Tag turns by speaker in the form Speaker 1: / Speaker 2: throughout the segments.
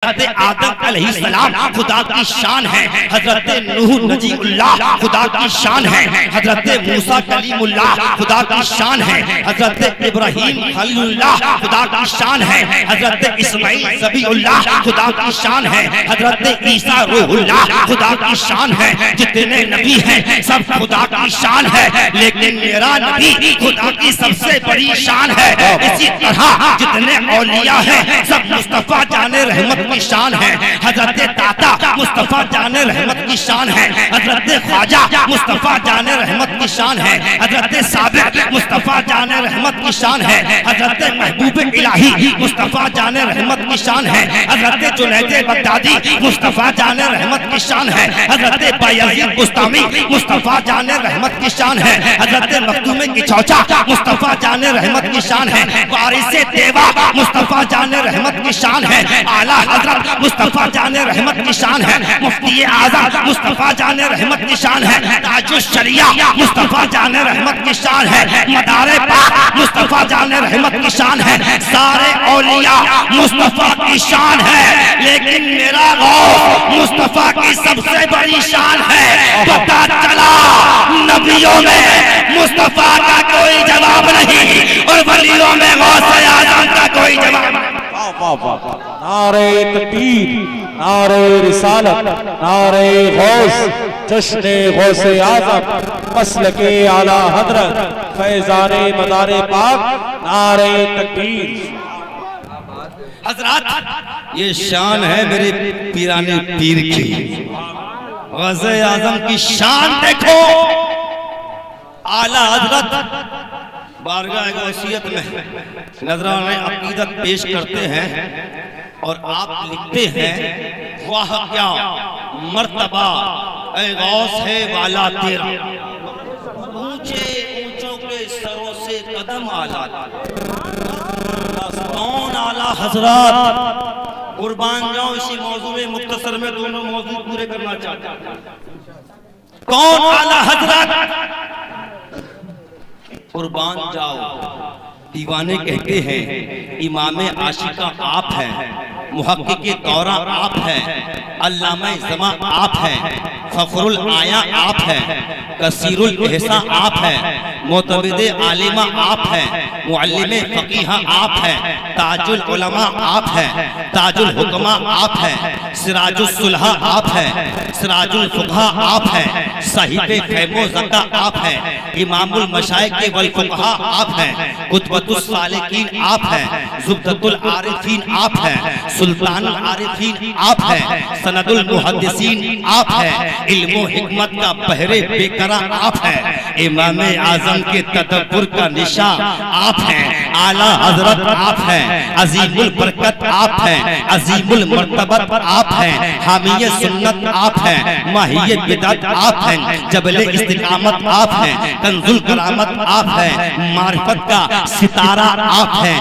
Speaker 1: हजरत आदम अलैहिस्सलाम खुदा की शान है, हजरत नूह नजीउल्लाह खुदा की शान है, हजरत मूसा कलीमुल्लाह खुदा की शान है, हजरत इब्राहीम खलीलुल्लाह खुदा की शान है, हजरत इस्माइल ज़बीहुल्लाह खुदा की शान है, हजरत ईसा रूहुल्लाह खुदा की शान है। जितने नबी हैं सब खुदा की शान है, लेकिन मेरा नबी खुदा की सबसे बड़ी शान है। इसी तरह जितने औलिया हैं सब मुस्तफा जाने रहमत की शान है। हजरत ताता मुस्तफा जाने रहमत की शान है, हजरत ख्वाजा मुस्तफा जाने रहमत की शान है, हजरत साबिक मुस्तफा जाने रहमत की शान है, हजरत महबूब इलाही मुस्तफा जाने रहमत की शान है, हजरत जुनैद बगदादी मुस्तफा जाने रहमत की शान है, हजरत बायजीद बुस्तामी मुस्तफा जाने रहमत की शान है, हजरत मखदूम की चौचा मुस्तफा जाने रहमत की शान है, वारिस देवा मुस्तफा जाने रहमत की शान है, आला हजरत मुस्तफा जाने रहमत की शान है, मुफ्ती आज़म मुस्तफा जाने रहमत की शान है, ताजुश शरिया मुस्तफा जाने रहमत की शान है, मदारे पाक मुस्तफा जाने रहमत की शान है। सारे औलिया मुस्तफा की शान है, लेकिन मेरा गौस मुस्तफा की सबसे बड़ी शान है। पता चला नबियों में मुस्तफा का कोई जवाब नहीं और वलियों में गौसे आज़म का कोई जवाब नहीं।
Speaker 2: नारे तकबीर, नारे रिसालत, नारे गौस, जश्ने गौसे आज़म, मसलके आला हजरत, फैज़ाने मदारे पाक, नारे तकबीर।
Speaker 1: हजरत ये शान है मेरे पीराने पीर की। गौसे आज़म की शान देखो। आला हजरत बारगाह गौसियत में नजराने अकीदत पेश करते हैं और आप लिखते हैं, वाह क्या मर्तबा ऐ गौस है वाला तेरा, ऊंचे ऊंचों के सरों से कदम आला। कौन आला हजरत? कुर्बान जाओ इसी मौजू में, मुख्तसर में दोनों मौजू पूरे करना चाहता हूं। कौन आला हजरत? कुर्बान जाओ। दीवाने कहते हैं इमाम आशिका आप हैं, मुहक्किक दौरा आप हैं, अल्लामा ज़मा आप हैं, फ़ख्रुल आया आप हैं, कसीरुल एहसा आप हैं, मोतबिद आलिमा आप हैं, मुअल्लिम फ़क़ीहा आप हैं, ताजुल उलमा आप हैं, ताजुल हुक्मा आप हैं, सिराजुल सुलहा आप हैं, सिराजुल फुक़हा आप हैं, साहिब फ़ैमो ज़का आप हैं, इमामुल मशाइख़ वल फुक़हा आप हैं, कुतबतुस सालिकीन आप हैं, ज़ुब्दतुल आरिफीन आप हैं, सुल्तानुल आरिफीन आप हैं, सनदुल मुहद्दिसीन आप हैं, इल्मो हिकमत का पहरे बेकरा आप हैं, इमाम आज़म के तदब्बुर का निशा आप हैं, आला हजरत आप हैं, अजीमुल बरकत आप हैं, अजीमुल मर्तबत आप हैं, हामिय सुन्नत आप हैं, माहिय बिदअत आप हैं, जबल इस्तिकामत आप हैं, कंजुल करामत आप हैं, मारिफत का सितारा आप हैं,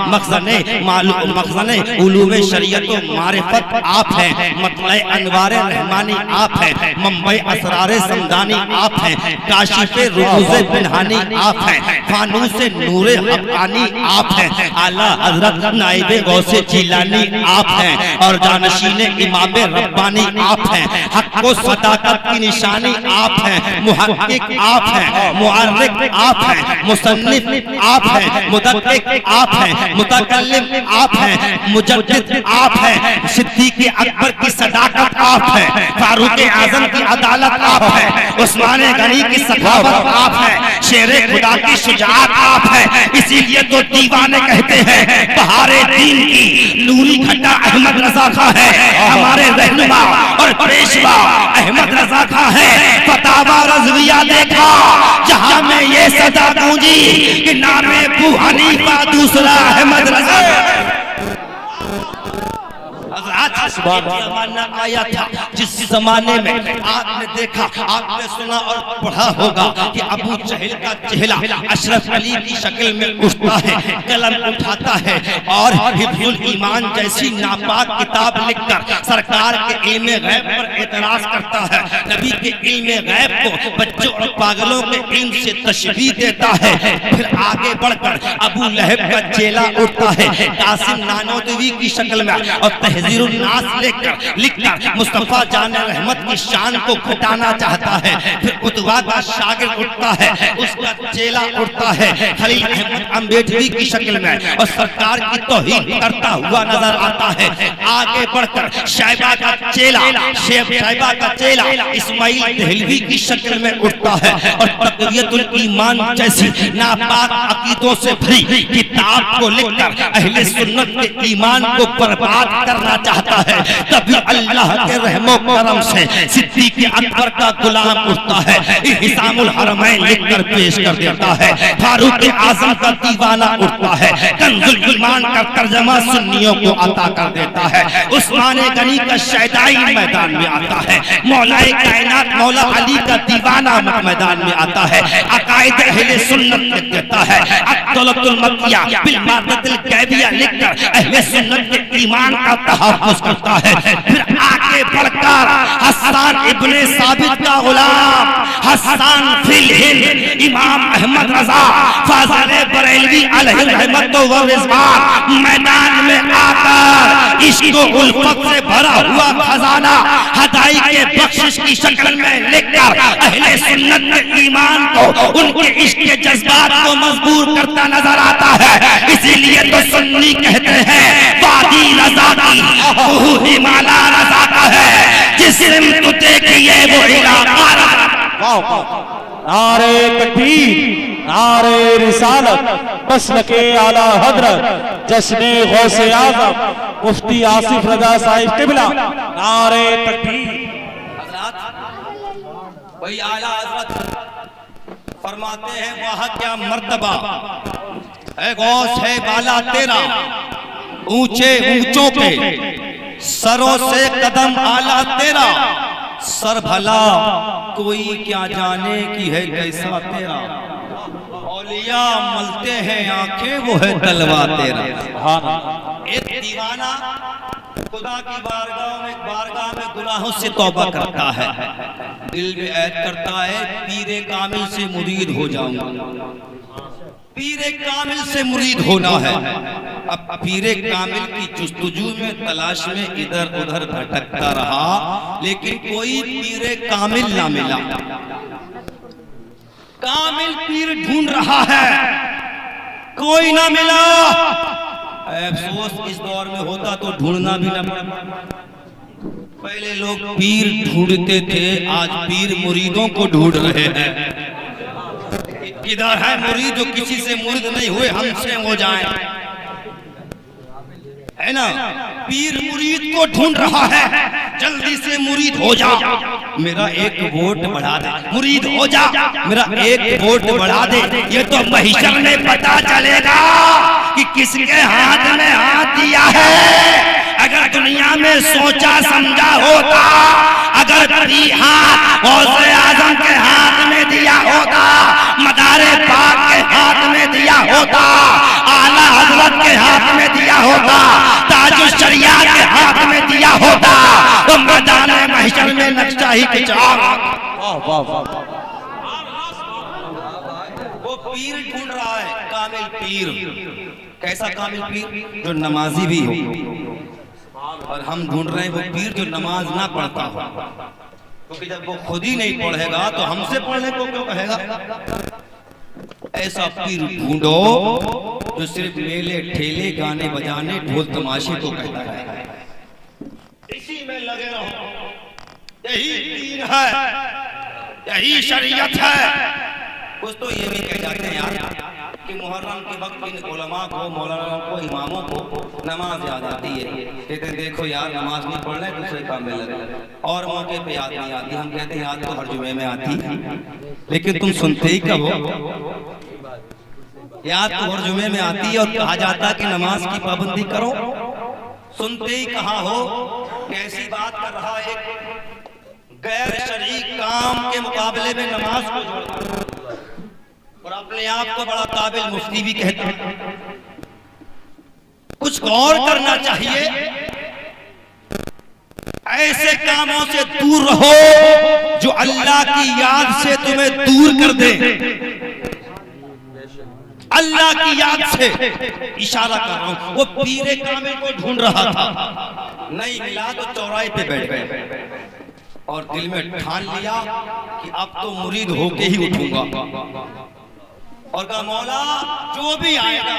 Speaker 1: मखज़ने उलूम शरीयत व मारिफत आप हैं, मतलए अनवार रहमानी आप हैं, मंबई असरार समदानी आप हैं, काशिफ़े रुमूज़े पिनहानी आप हैं, फानूस नूरे हक़ानी आप हैं, आला हज़रत नाइबे गौसे जिलानी आप हैं और जानशीने इमाम रब्बानी आप हैं, हक़ व सदाकत की निशानी आप हैं, मुहक्किक आप हैं, मुअर्रिख़ आप हैं, मुसन्निफ़ आप हैं, मुदक्किक आप हैं, मुतकल्लिम आप हैं, मुजद्दिद आप हैं, सिद्दीक़ अकबर की सदाकत आप हैं, फारूक आज़म की अदालत आप हैं, उस्मान गनी की सखावत आप हैं, शेरे खुदा की शुजाअत आप हैं। इसीलिए तो दीवाने कहते हैं बहारे दीन की नूरी घटा अहमद रज़ा खां है, हमारे रहनुमा और पेशवा अहमद रज़ा खां है। फतावा रज़विया देखा जहां में ये सदा गूंजी कि नामे अबू हनीफा दूसरा अहमद रज़ा। जमाना आया था जिस जमाने में आपने देखा, आपने सुना और पढ़ा होगा कि अबू जहल का चेहरा अशरफ अली की शक्ल में उठता है, कलम उठाता है और हिफ्जुल ईमान जैसी नापाक किताब लिखकर सरकार के इल्म गैब पर एतराज करता है, नबी के इल्म गैब को बच्चों और पागलों के इल्म से तशबीह देता है। फिर आगे बढ़कर अबू लहब का चेला उठता है कासिम नानोतवी की शक्ल में और तहज़ीरुन नास लेकर लिखकर मुस्तफा जान रहमत की शान को घटाना चाहता है। फिर उतवा का शागिर्द उठता है, उसका चेला उठता है खलील अहमद अम्बेडकरी की शक्ल में और सरकार की तौहीन करता हुआ नजर आता है। आगे बढ़कर शैबा का चेला शैबा का चेला इस्माइल देहलवी की शक्ल में उठता है और तक़वियतुल ईमान जैसी नापाक अकीदों से भरी किताब को लिखकर अहले सुन्नत के ईमान को बर्बाद करना चाहता है। तभी अल्लाह के रहमो करम से सिद्दीक़ अकबर का गुलाम उठता है, इहसामुल हरमैन लिखकर पेश कर देता है। फारूक आजम का दीवाना उठता है, कंजुल ईमान का तर्जमा सुन्नियों को अता कर देता है। उस्मान गनी का शहदाई मैदान में आता है, मौलाए कायनात मौला अली का दीवाना मैदान में आता है। अकायद अहले सुन्नत लिख देता है, अक़्दुल मक्किया बिल मादतिल गैबिया लिखकर अहले सुन्नत के ईमान का तहफ़्फ़ुज़ करता है। फिर आगे बढ़कर हसन इब्ने साबित का गुलाम हसन फिल हिंद इमाम अहमद रजा फाज़िल बरेलवी अलैहि रहमत व रिज़वान मैदान में आकर इश्क व उल्फत से भरा हुआ खजाना हदाई के बख्शिश की शक्ल में लिखकर अहले सुन्नत के ईमान को उनके इश्क के जज्बात को मजबूर करता नजर आता है। इसीलिए तो सुन्नी कहते हैं वादी रज़ा की वो हिमालय रज़ा का है, जिस सिमत देखिए वो इलाका रज़ा।
Speaker 2: नारे तकबीर, नारे रिसालत, मसलके आला हजरत जश्ने गौसे आज़म मुफ्ती आसिफ रज़ा साहिब क़िबला, नारे तकबीर।
Speaker 1: वही आला हजरत फरमाते हैं वाह क्या मर्तबा है गौस है बाला तेरा, ऊंचे ऊंचों पे सरों से कदम आला तेरा, सर भला कोई क्या जाने की है कैसा तेरा, औलिया मलते हैं आंखें वो है तलवा तेरा। एक दीवाना खुदा की बारगाह में गुनाहों से तौबा करता है, दिल में ऐद करता है पीरे कामिल से मुरीद हो जाऊंगा, पीरे कामिल से मुरीद होना है। अब पीरे कामिल की जुस्तजू में तलाश में इधर उधर भटकता रहा, लेकिन कोई पीरे कामिल ना मिला। कामिल पीर ढूंढ रहा है, कोई ना मिला। अफसोस इस दौर में होता तो ढूंढना भी ना पड़ता। पहले लोग पीर ढूंढते थे, आज पीर मुरीदों को ढूंढ रहे हैं। किधर है मुरीद जो किसी से मुरीद नहीं हुए हमसे हो जाए, है ना। पीर मुरीद को ढूंढ रहा है, जल्दी से मुरीद हो जा, मेरा एक वोट बढ़ा दे, मुरीद हो जा, मेरा एक वोट बढ़ा दे। ये तो महिशर में पता चलेगा कि किसके हाथ में हाथ दिया है। अगर दुनिया में सोचा समझा होता, अगर हाथ गौसे आजम के हाथ में दिया होता, मदारे पाक के हाथ में दिया होता, आला हजरत के हाथ में दिया होता, ताजुल शरिया के हाथ में दिया होता, तो मैदान महशर में नक्शा ही खिंचाओ। वो पीर ढूंढ रहा है, कामिल पीर। कैसा कामिल पीर? जो नमाजी भी हो। और हम ढूंढ रहे हैं वो पीर जो नमाज ना पढ़ता हो, क्योंकि जब वो खुद ही नहीं पढ़ेगा तो हमसे पढ़ने को क्यों कहेगा। ऐसा पीर ढूंढो जो सिर्फ मेले ठेले गाने बजाने ढोल तमाशे को कहता है, इसी में लगे रहो। यही दीन है, यही शरीयत है। कुछ तो ये भी कह जाते हैं यार कि मुहर्रम के वक्त इन उलमा को, मौलाना को, इमामों को नमाज याद आती है, कहते देखो यार नमाज नहीं पढ़ रहे, दूसरे काम में लगे, और मौके पे याद नहीं आती। हम कहते हैं याद तो हर जुमे में आती है, लेकिन तुम सुनते ही कब हो। याद तो हर जुमे में आती है और कहा जाता है कि नमाज की पाबंदी करो, सुनते ही कहाँ हो। कैसी बात कर रहा है, गैर शरई काम के मुकाबले में नमाज को जोड़ता और अपने आप को बड़ा काबिल मुफ्ती भी कहता है। कुछ गौर करना चाहिए, ऐसे कामों से दूर रहो जो अल्लाह की याद से तुम्हें दूर कर दे। अल्लाह की याद से इशारा कर रहा हूं। वो पीरे कामिल को ढूंढ रहा था, नहीं मिला तो चौराहे पे बैठ गए और दिल में ठान लिया कि अब तो मुरीद होके ही उठूंगा। और कहा मौला जो भी आएगा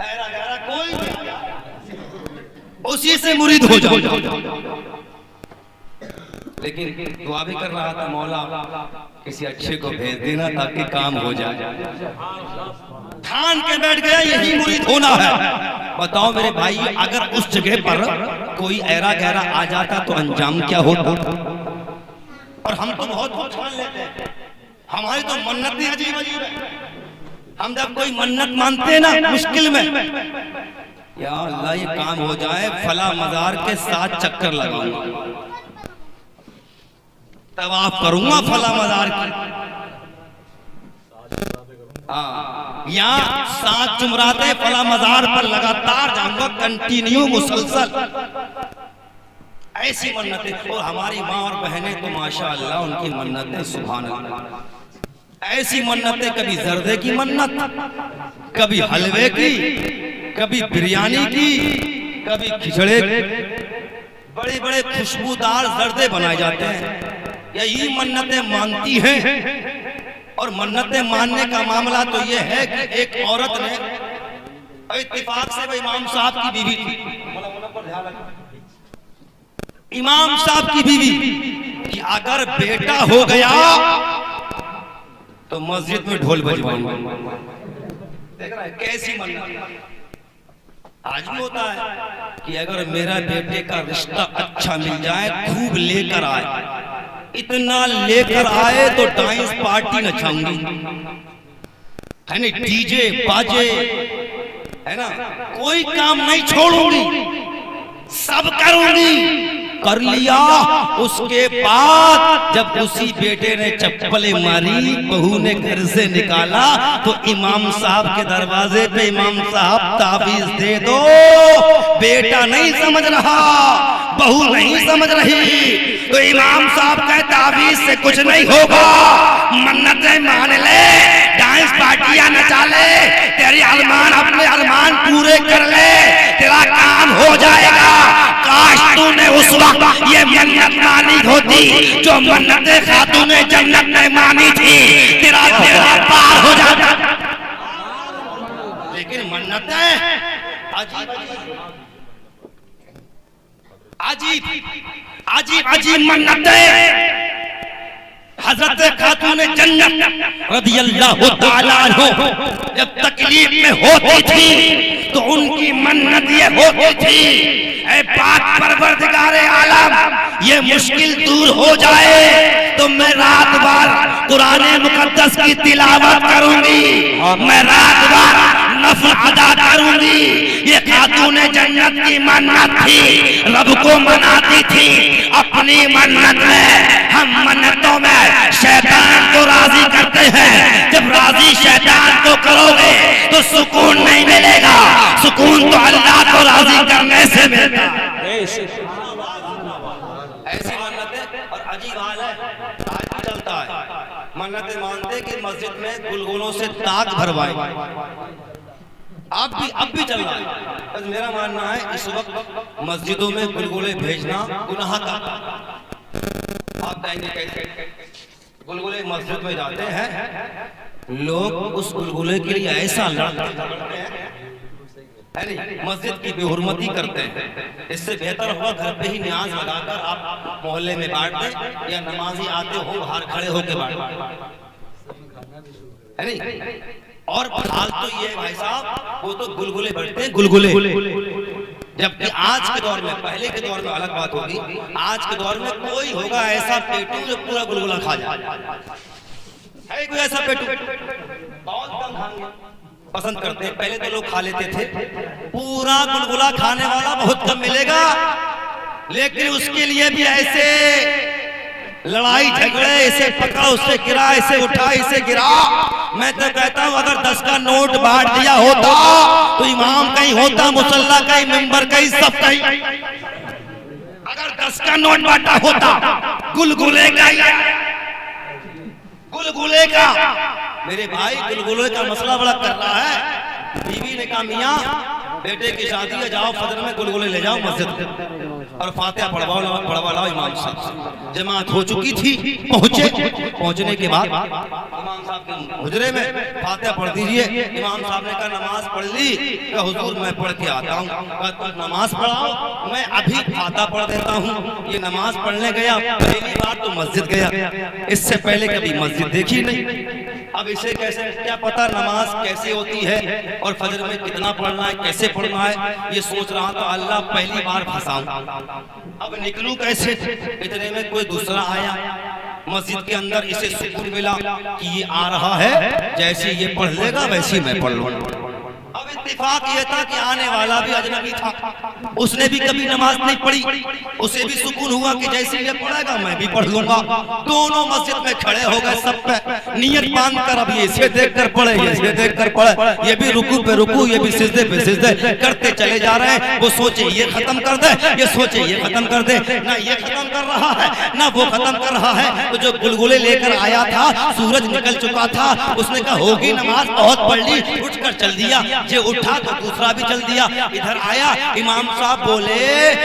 Speaker 1: ऐरा गैरा कोई भी उसी से मुरीद हो जाऊंगा। लेकिन दुआ भी कर रहा था मौला किसी अच्छे को भेज देना ताकि काम हो जाए। ठान के बैठ गया यही मुरीद होना है। बताओ मेरे भाई अगर उस जगह पर कोई ऐरा गहरा आ जाता तो अंजाम क्या होता। और हम तो बहुत कुछ ठान लेते हैं, हमारी तो मन्नतें अजीब अजीब है। हम जब कोई मन्नत मानते हैं ना मुश्किल में, या अल्लाह ये काम हो जाए फला मजार के 7 चक्कर लगाऊंगा, तवाफ करूंगा फला मजार की, या 7 जुमराते फला मजार पर लगातार जाऊंगा, कंटिन्यू मुसलसल। ऐसी मन्नतें। और हमारी माँ और बहनें तो माशाअल्लाह उनकी मन्नतें सुभान अल्लाह। ऐसी मन्नतें, कभी जर्दे की मन्नत, कभी हलवे की, कभी बिरयानी की, कभी खिचड़े, बड़े बड़े खुशबूदार जर्दे बनाए जाते हैं। यही मन्नतें मानती हैं। और मन्नतें मानने का मामला तो ये है कि एक औरत ने इत्तेफाक से इमाम साहब की बीवी थी, इमाम साहब की बीवी कि अगर बेटा हो गया तो मस्जिद में ढोल बजवाऊंगा। देख रहा है कैसी मन्नत। आज भी होता है कि अगर मेरा बेटे का रिश्ता अच्छा मिल जाए, खूब लेकर आए, इतना लेकर आए तो डांस पार्टी नचाऊंगी, है ना, डीजे बाजे, है ना, कोई काम नहीं छोड़ूंगी, सब करूंगी। कर लिया। उसके बाद जब उसी बेटे ने चप्पलें मारी, बहू ने घर से निकाला, तो इमाम साहब के दरवाजे पे इमाम साहब ताबीज दे दो। बेटा नहीं समझ रहा, बहू नहीं समझ रही, तो इमाम साहब कहे ताबीज से कुछ नहीं होगा, मन्नतें मान ले, डांस पार्टियां नचा ले, तेरे अरमान अपने अरमान पूरे कर ले, तेरा काम हो जाएगा। काश तूने उस वक्त ये मन्नत मानी होती जो मन्नतें खातूने जन्नत ने मानी थी, तेरा बेड़ा पार हो जाता। लेकिन मन्नतें अजीब अजीब अजीब मन्नतें। हजरत खातूने जन्नत रदियल्लाहु ताला अन्हु जब तकलीफ में होती थी तो उनकी मन्नत ये होती थी, ऐ पाक परवरदिगारे आलम, ये मुश्किल दूर हो जाए तो मैं रात भर कुरान मुकद्दस की तिलावत करूंगी, मैं रात भर नफल अदा करूंगी। ये खातूने जन्नत की मन्नत थी, रब को मनाती थी अपनी मन्नत में। हम मन्नतों में शैतान को राजी करते हैं, जब राजी शैतान को करोगे तो सुकून नहीं मिलेगा, सुकून तो अल्लाह को राजी करने से मिलता है। ऐसी मन्नतें। और अजीब हाल है, आज भी चलता है, मन्नतें मानते कि मस्जिद में गुलगुलों से ताक भरवाएं। अब भी चल रहा है। बस मेरा मानना है इस वक्त मस्जिदों में गुलगुले भेजना गुनाह का। आप कहेंगे कैसे? गुलगुले मस्जिद में जाते हैं लोग, उस गुलगुले के लिए ऐसा लड़ते हैं, है नहीं, मस्जिद की बेहुरमती करते हैं। इससे बेहतर होगा घर पे ही न्याज लगाकर आप मोहल्ले में बांट दें, या नमाजी आते हो बाहर खड़े होकर बांट दें, है नहीं। और हाल तो ये भाई साहब, वो तो गुलगुले बढ़ते हैं, गुलगुले। जबकि आज के दौर में, पहले के दौर में अलग बात होगी, आज के दौर में कोई होगा ऐसा पेटू जो पूरा गुलगुला खा जाए? है कोई ऐसा पेटू? बहुत कम खाएंगे, पसंद करते हैं। पहले तो लोग खा लेते थे, पूरा गुलगुला खाने वाला बहुत कम मिलेगा। लेकिन उसके लिए भी ऐसे लड़ाई झगड़े, इसे पकड़ा उससे गिरा, इसे उठा इसे गिरा। मैं तो कहता हूं अगर 10 का नोट बांट दिया होता तो इमाम कहीं होता, मुसल्ला कहीं, मिंबर कहीं, सब कहीं। अगर 10 का नोट बांटा होता, गुलगुले का, गुलगुले का। मेरे भाई गुलगुले का मसला बड़ा कर रहा है। बीवी ने कहा मियां बेटे की शादी है, जाओ फजर में गुलगुले ले जाओ मस्जिद और फातिहा पढ़वा लाओ इमाम साहब से। जमात हो चुकी थी, पहुंचने के बाद इमाम साहब के हुजरे में फातिहा पढ़ दीजिए। इमाम साहब ने कहा नमाज पढ़ ली? कहा हुजूर मैं पढ़ के आता हूँ। नमाज पढ़ाओ, मैं अभी फातिहा पढ़ देता हूँ। ये नमाज पढ़ने गया, पहली बार तो मस्जिद गया, इससे पहले कभी मस्जिद देखी नहीं। अब इसे कैसे क्या पता नमाज कैसे होती है और फजर में कितना पढ़ना है, कैसे पढ़ना है, ये सोच रहा था। अल्लाह पहली बार फंसाऊं, अब निकलूं कैसे? इतने में कोई दूसरा आया मस्जिद के अंदर, इसे सुकून मिला कि ये आ रहा है, जैसे ये पढ़ लेगा वैसे मैं पढ़ लूंगा। अब इत्तेफाक ये था कि आने वाला भी अजनबी था, उसने भी कभी नमाज नहीं पढ़ी, उसे भी सुकून हुआ कि जैसे ये पढ़ेगा मैं भी पढ़ लूंगा। दोनों मस्जिद में खड़े हो गए, सब पे नियत बांध कर अब ये इसे देख कर पढ़े, ये देख कर पढ़े, ये भी रुकू पे रुकू, ये भी सिजदे पे सिजदे करते चले जा रहे हैं। वो सोचे ये खत्म कर दे, ये सोचे ये खत्म कर दे, ना ये खत्म कर रहा है ना वो खत्म कर रहा है। तो जो गुलगुले लेकर आया था, सूरज निकल चुका था, उसने कहा होगी नमाज, बहुत पढ़ ली, उठकर चल दिया। ये उठा तो दूसरा भी चल दिया। इधर आया, इमाम साहब बोले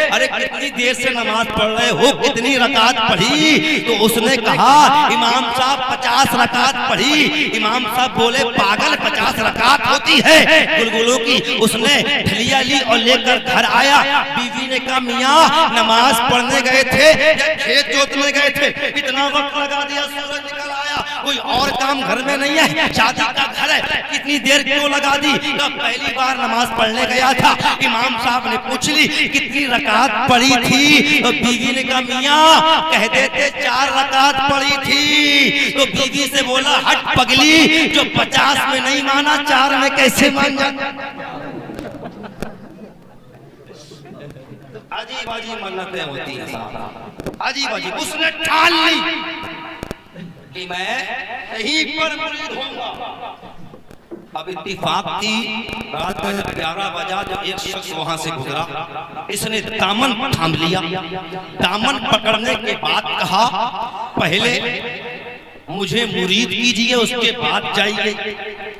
Speaker 1: अरे कितनी देर से नमाज पढ़ रहे हो, कितनी रकात पढ़ी? तो उसने कहा इमाम साहब 50 रकात पढ़ी। इमाम साहब बोले पागल, 50 रकात होती है गुलगुलों की। उसने ढलिया ली और लेकर घर आया। बीवी ने कहा मियाँ नमाज पढ़ने गए थे या खेत जोतने गए थे, इतना वक्त लगा दिया, सूरज निकल आया, कोई और काम घर में नहीं है, शादी का घर है, कितनी देर क्यों लगा दी? पहली बार नमाज पढ़ने गया था। इमाम साहब ने पूछ ली कितनी रकात पढ़ी थी? तो बीवी ने कहा मियाँ कह देते 4 रकात पढ़ी थी। तो बीवी से बोला हट पगली, जो 50 में नहीं माना 4 में कैसे मान जाता? अजीब अजीब मन्नतें होती हैं साहब, अजीब अजीब। उसने ठान ली कि मैं यहीं पर मुरीद होऊंगा। अब इत्तिफाक थी रात में 11 बजा, जब एक शख्स वहां से गुजरा, इसने दामन थाम लिया। दामन पकड़ने के बाद कहा पहले मुझे मुरीद कीजिए, उसके बाद जाइए।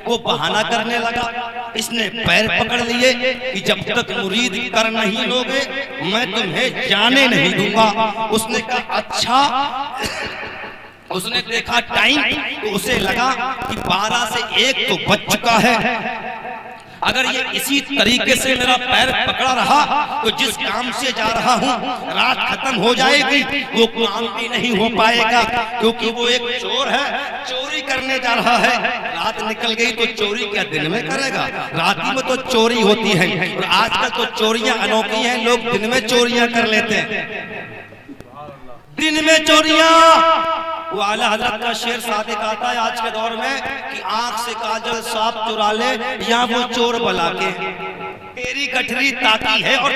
Speaker 1: वो बहाना करने लगा। इसने पैर पकड़ लिए कि जब तक मुरीद कर नहीं लोगे मैं तुम्हें जाने नहीं दूंगा। उसने कहा अच्छा। उसने देखा टाइम, तो उसे लगा कि 12 से 1 तो बज चुका है। अगर ये इसी तरीके से मेरा पैर पकड़ा रहा तो जिस काम से जा रहा हूँ रात खत्म हो जाएगी, वो काम भी नहीं हो पाएगा, क्योंकि वो एक चोर है, चोरी करने जा रहा है। रात निकल गई तो चोरी क्या दिन में करेगा? रात में तो चोरी होती है, और आजकल तो चोरियां अनोखी हैं, लोग दिन में चोरियां कर लेते हैं, दिन में चोरियां। वो आला हजरत का शेर सादिक आता है आज के दौर में कि आंख से काजल सांप चुरा ले या वो चोर बला के, तेरी गठरी ताकी है और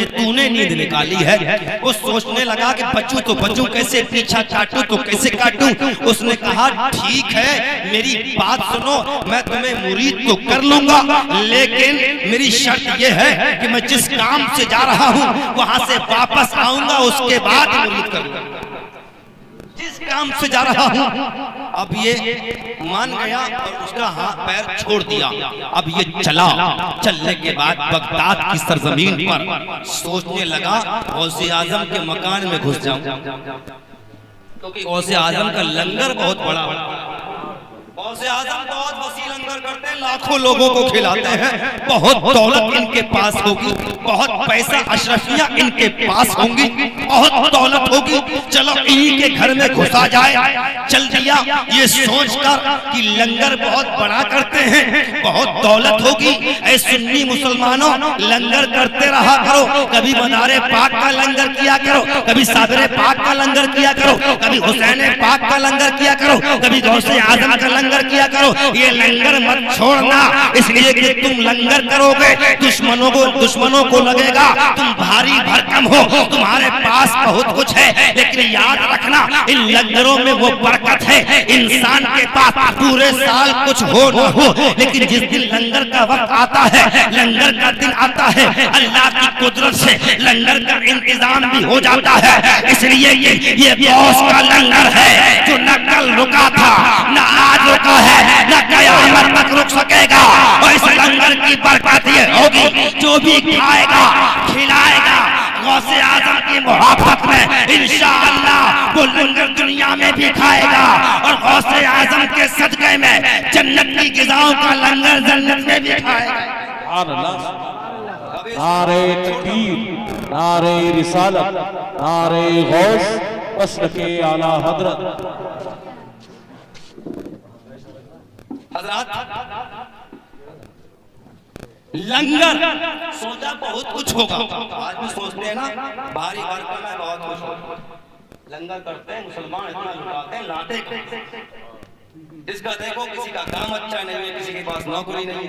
Speaker 1: तूने नींद निकाली है। वो सोचने लगा कि बचूं तो बचूं कैसे, पीछा काटूं तो कैसे काटूं। उसने कहा ठीक है मेरी बात सुनो, मैं तुम्हें मुरीद तो कर लूंगा, लेकिन मेरी शर्त यह है कि मैं जिस काम से जा रहा हूँ वहां से वापस आऊंगा, उसके बाद मुरीद करूंगा, जिस काम से जा रहा हूँ। अब ये मान गया और उसका हाथ पैर छोड़ दिया। अब ये चला, चलने के बाद बगदाद की सरजमीन पर सोचने लगा गौसे आजम के मकान में घुस जाऊं, क्योंकि गौसे आजम का लंगर बहुत बड़ा, गौसे आजम बहुत वसी लंगर करते हैं, लाखों लोगों को खिलाते हैं, बहुत दौलत इनके पास होगी, बहुत पैसा अशरफियां इनके पास होंगी, बहुत दौलत होगी, चलो इन्हीं के घर में घुसा जाए। चल दिया ये सोचकर कि लंगर बहुत बड़ा करते हैं, बहुत दौलत होगी। ऐ सुन्नी मुसलमानों लंगर करते रहा करो, कभी मदारे पाक का लंगर किया करो, कभी सादरे पाक का लंगर किया करो, कभी हुसैन पाक का लंगर किया करो, कभी गौसे आजम का लंगर किया करो। ये लंगर मत छोड़ना, इसलिए कि तुम लंगर करोगे दुश्मनों को लगेगा तुम भारी भरकम हो, तुम्हारे पास बहुत कुछ है, लेकिन याद रखना इन लंगरों में वो बरकत है। इंसान के पास पूरे साल कुछ हो न हो, लेकिन जिस दिन लंगर का वक्त आता है, लंगर का दिन आता है, अल्लाह की कुदरत से लंगर का इंतजाम भी हो जाता है। इसलिए ये गौस का लंगर है जो न कल रुका था न आज रुका है न कयामत तक रुक सकेगा। और इस लंगर की बरकत ये होगी, जो भी खाएगा खिलाएगा गौसे आजम की मोहब्बत में, इंशाअल्लाह वो लंगर दुनिया में भी खाएगा और गौसे आजम के सदक़े में जन्नत की ग़िज़ाओं का लंगर जन्नत में भी खाएगा।
Speaker 2: नारे तकबीर, नारे रिसालत, नारे गौस, मसलके आला हजरत।
Speaker 1: हजरत लंगर सोचा बहुत कुछ होगा, आज भी सोचते हैं ना भारी बरकत में बहुत कुछ होगा। लंगर करते हैं मुसलमान, इतना लुटाते हैं लाते, इसका देखो किसी का काम अच्छा नहीं है, किसी के पास नौकरी नहीं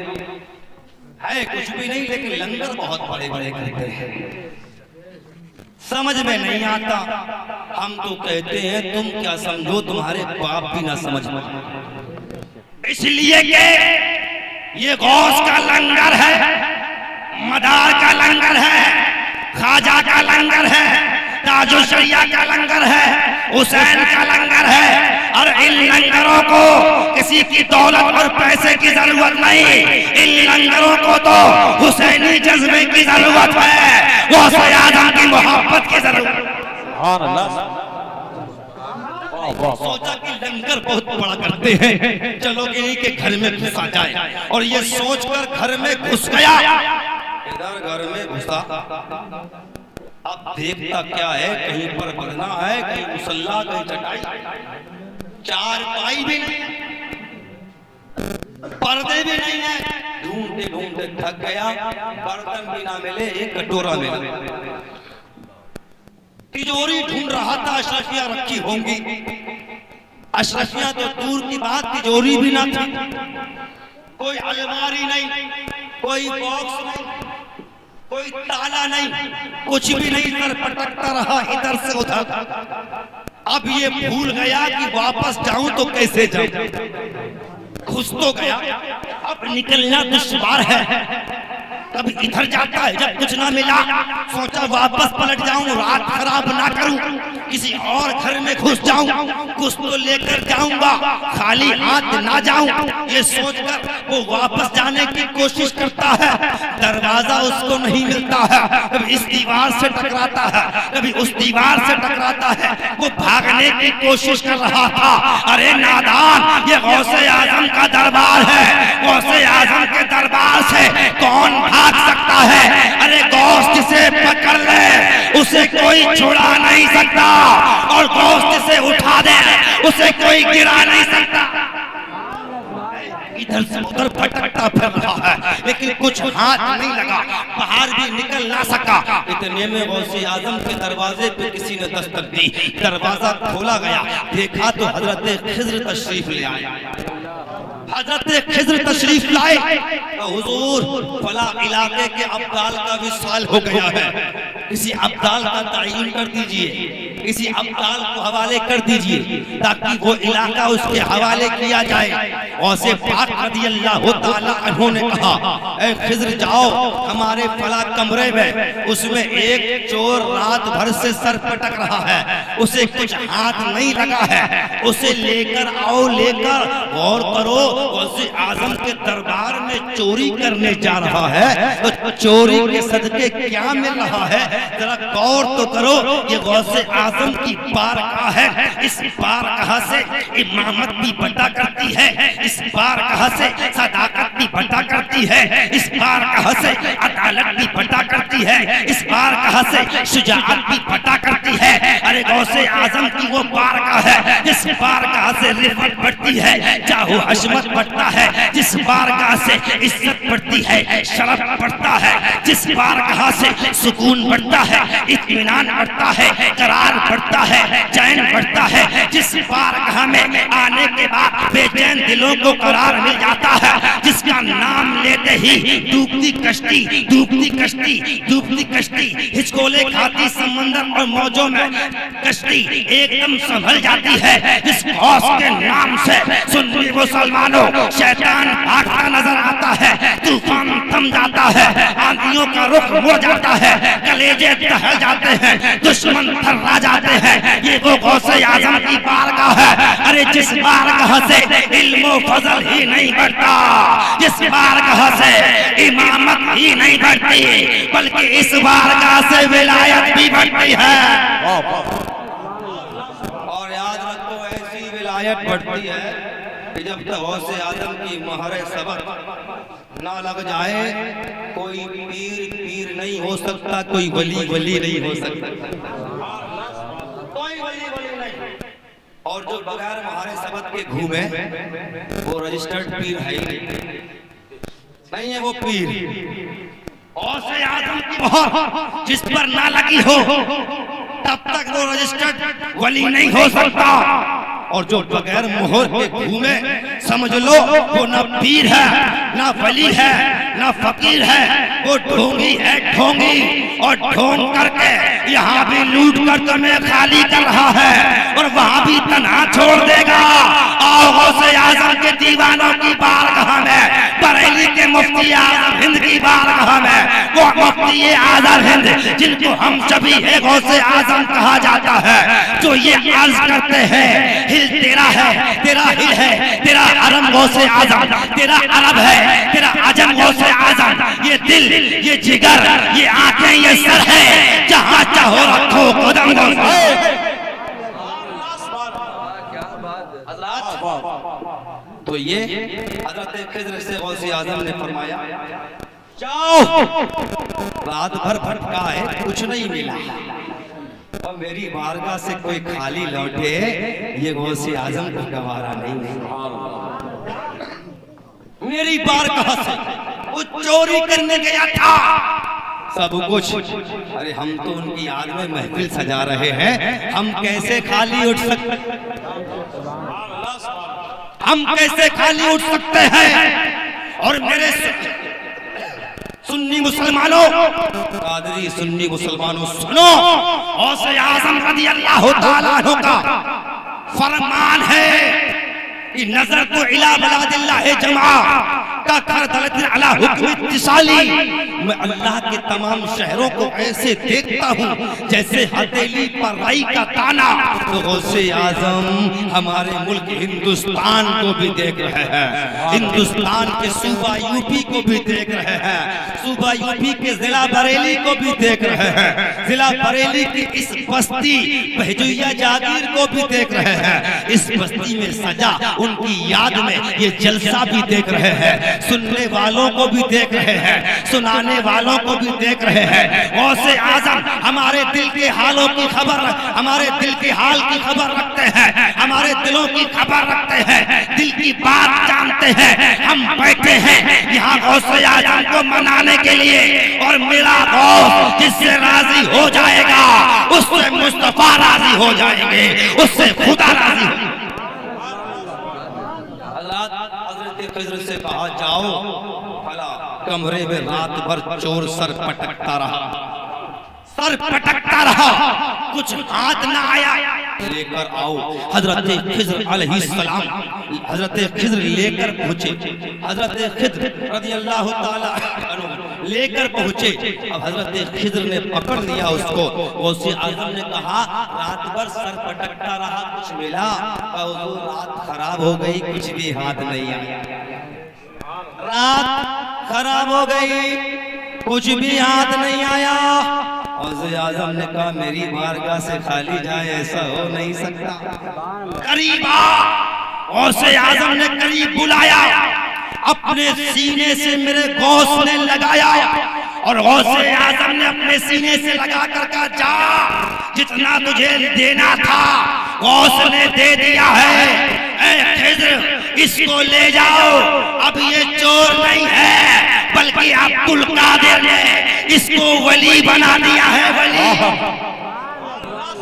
Speaker 1: है कुछ भी नहीं, लेकिन लंगर बहुत बड़े बड़े करते हैं। समझ में नहीं आता, हम तो कहते हैं तुम क्या समझो, तुम्हारे बाप भी ना समझ पाए। इसलिए कि ये गौस का लंगर है, मदार का लंगर है, ख्वाजा का लंगर है, ताजुल शरिया का लंगर है, हुसैन का लंगर है। और इन लंगरों को किसी की दौलत और पैसे की जरूरत नहीं, इन लंगरों को तो हुसैनी जज्बे की जरूरत है, गौसे आज़म की मोहब्बत की जरूरत। सोचा कि लंगर बहुत बड़ा करते हैं, चलो इन्हीं के घर में घुसा जाए, और ये सोचकर घर में घुस गया। इधर घर में घुसा, अब देखता क्या है, कहीं पर बरना है, कहीं मुसल्ला, कहीं चटाई, चारपाई भी नहीं, पर्दे भी नहीं है। ढूंढते ढूंढते थक गया, बर्तन भी ना मिले, एक कटोरा मिला। तिजोरी ढूंढ रहा था, अशरफियां रखी होंगी, अशरफियां तो दूर की बात, तिजोरी भी ना थी, कोई अलमारी नहीं, कोई बॉक्स नहीं, कोई ताला नहीं, कुछ भी नहीं, सर पटकता रहा इधर से उधर। अब ये भूल गया कि वापस जाऊं तो कैसे जाऊं, घुस तो गया, अब निकलना दुश्वार है। कभी इधर जाता है, जब कुछ ना मिला सोचा वापस पलट जाऊं, रात खराब ना करूं, किसी और घर में घुस जाऊं, कुछ तो लेकर जाऊंगा, खाली हाथ ना जाऊं। ये सोचकर वो वापस जाने की कोशिश करता है, दरवाजा उसको नहीं मिलता है, कभी इस दीवार से टकराता है, कभी उस दीवार से टकराता है। वो भागने की कोशिश कर रहा था, अरे नादान, ये गौसे आजम का दरबार है, गौसे आजम के दरबार से कौन भाग सकता है? अरे गौस जिसे पकड़ ले उसे कोई छुड़ा नहीं सकता, और गौस जिसे उठा दे उसे कोई गिरा नहीं सकता। इधर से उधर भटकता फिर रहा है, लेकिन कुछ हाथ नहीं लगा, बाहर भी निकल ना सका। इतने में गौसे आजम के दरवाजे पे किसी ने दस्तक दी, दरवाजा खोला गया, देखा तो हजरत खिज़्र तशरीफ ले आए। हजरत खिज़्र तशरीफ लाए, हुजूर फला इलाके के अब्दाल का विसाल हो गया है, किसी अब्दाल का तयीन कर दीजिए, किसी अब्दाल को हवाले कर दीजिए ताकि वो इलाका उसके हवाले किया जाए। गौसे पाक रज़ियल्लाहु ताला अन्हु ने कहा, ऐ खिज़्र जाओ हमारे फला कमरे में, उसमें एक चोर रात भर से सर पटक रहा है, उसे कुछ हाथ नहीं लगा है, उसे लेकर आओ, लेकर गौर करो, गौसे आजम के दरबार में चोरी करने जा रहा है, तो चोरी के सदके क्या मिल रहा है, जरा गौर तो करो। ये गौसे आजम की बारगाह है, इस बारगाह से इमामत भी बता करती है, इस बारगाह से सदाकत भी बता करती है, इस बारगाह से अदालत भी बता करती है, इस बारगाह से शुजाअत भी बता करती है। अरे गौसे आजम की वो बारगाह है जिस बारगाह से रिफत बढ़ती है, जाहो हशमत बढ़ता है, जिस बारगाह से इज्जत बढ़ती है, शरफ बढ़ता है, जिस बारगाह से सुकून बढ़ता है, इत्मीनान बढ़ता है, करार बढ़ता है, चैन बढ़ता है, जिस बारगाह में आने के बाद बेचैन दिलों को करार मिल जाता है, जिसका नाम लेते ही डूबती कश्ती, डूबती कश्ती, डूबती कश्ती, हिचकोले खाती समंदर और मौजों में कश्ती एकदम संभल जाती है। जिस गौस के नाम से सुन्नी मुसलमानों शैतान भागता नजर आता है, तूफान थम जाता है, आंधियों का रुख मुड़ जाता है, कलेजे दहल जाते हैं, दुश्मन थर्रा जाते हैं। ये वो गौसे आजम की बारगाह है। अरे जिस बारगाह से इल्म फजल ही नहीं बढ़ता, जिस बारगाह से इमामत ही नहीं बढ़ती, बल्कि इस बारगाह से विलायत भी बढ़ती है। और याद रखो ऐसी विलायत बढ़ती है कि जब तक गौसे आजम की मोहर सबक ना लग जाए कोई पीर नहीं हो सकता, कोई वली नहीं हो सकता, कोई वली नहीं। और जो बगैर मोहर सबक के घूमे वो रजिस्टर्ड पीर है ही नहीं है, वो पीर। गौसे आजम की मोहर जिस पर ना लगी हो तब तक वो रजिस्टर्ड वली नहीं हो सकता। और जो बगैर मोहर के घूमे समझ लो वो न पीर है, न वली है, न फकीर है, वो ढोंगी है, ढोंगी। और ढोंग करके यहाँ भी लूट कर तुम्हें खाली कर रहा है और वहाँ भी तन्हा छोड़ देगा। आओ गौसे आजम के दीवानों की बारगाह में, बरेली के मुफ्ती आजम हिंद की बारगाह में, वो मुफ्ती आजम हिंद जिनको हम सभी गौसे आजम कहा जाता है, जो ये अर्ज करते हैं हिल तेरा है, तेरा हिल है, तेरा अरब गौसे आजम, तेरा अरब है, तेरा अजम गौसे आजम, ये दिल, ये जिगर, ये आंखें, ये सर है, जहां चाहो रखो कदम गौसे। तो ये हजरत खिज़्र से गौसे आजम ने फरमाया, जाओ रात भर भटका है, कुछ नहीं मिला, और मेरी बारगाह से कोई खाली लौटे ये गौसे आजम को गवारा नहीं। मेरी बारगाह से वो चोरी करने गया था सब कुछ, अरे हम तो उनकी याद में महफिल सजा रहे हैं, हम कैसे खाली उठ सकते, हम कैसे खाली उठ सकते हैं। और मेरे सुन्नी मुसलमानों, कादरी सुन्नी मुसलमानों सुनो, गौसे आजम रज़ियल्लाहु ताला अन्हु का फरमान है कि नजर तो इला बलादिल्लाह जमा का कर दलत अला हुक्म इत्तिसाली, मैं अल्लाह के तमाम शहरों को ऐसे देखता हूँ जैसे हथेली पर राई का ताना। तो गौसे आजम हमारे मुल्क हिंदुस्तान को भी देख रहे हैं, हिंदुस्तान के सूबा यूपी को भी देख रहे हैं, सूबा यूपी के जिला बरेली को भी देख रहे हैं, जिला बरेली की इस बस्ती बहजुइया जागीर को भी देख रहे हैं, इस बस्ती में सजा उनकी याद में ये जलसा भी देख रहे हैं, सुनने वालों को भी देख रहे हैं, सुनाने वालों को भी देख रहे हैं। गौसे आजम हमारे दिल के हालों की खबर, हमारे दिल के हाल की खबर रखते हैं, हमारे दिलों की खबर रखते हैं, दिल की बात जानते हैं। हम बैठे हैं यहाँ गौसे आजम को मनाने के लिए, और मेरा गौस जिससे राजी हो जाएगा उससे मुस्तफा राजी हो जाएंगे, उससे खुदा राजी हो। खिज़्र से कहा, जाओ फला कमरे में रात भर चोर सर पटकता रहा, सर पटकता रहा, कुछ हाथ ना आया, लेकर आओ। हजरत खिज़्र अलैहिस्सलाम हजरत खिज़्र लेकर पहुंचे, हजरत खिज़्र रज़ियल्लाहु ताला अन्हु लेकर पहुंचे। अब हजरत खिज़्र ने पकड़ लिया उसको। गौसे आजम ने कहा, रात भर सर पटकता रहा, कुछ मिला? हुजूर रात खराब हो गई, कुछ भी हाथ नहीं आया, रात खराब हो गई, कुछ भी हाथ नहीं आया। गौसे आजम ने कहा, मेरी बारगाह से खाली जाए ऐसा हो नहीं सकता, करीब आ। गौसे आजम ने करीब बुलाया, अपने सीने से मेरे गौस ने लगाया, और गौसे आजम ने अपने सीने से लगा कर कहा, जा जितना तुझे देना था गौस ने दे दिया है, ऐ खिज़्र इसको ले जाओ। अब ये चोर नहीं है बल्कि अब्दुल कादिर ने इसको वली बना दिया है, वली।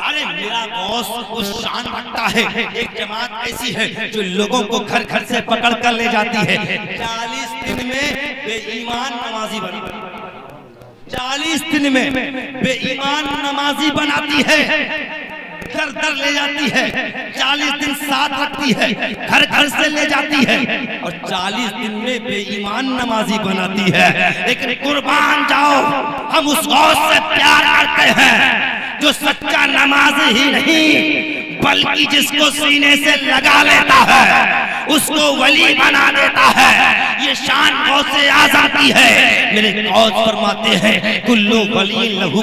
Speaker 1: अरे मेरा गौस उस शान रखता है, एक जमात ऐसी है जो लोगों को घर घर से पकड़ कर ले जाती है, 40 दिन में बेईमान नमाजी बनाती है, 40 दिन में बेईमान नमाजी बनाती है, घर घर ले जाती है, 40 दिन साथ रखती है, घर घर से ले जाती है, और 40 दिन में बेईमान नमाजी बनाती है। लेकिन कुर्बान जाओ, हम उस गौस से प्यार करते हैं जो सच्चा नमाजी ही नहीं बल्कि जिसको सीने से लगा लेता है उसको वली बना देता है। ये शान गौसे आज़म की है। मेरे कौस फरमाते हैं कुल्लू वली लहू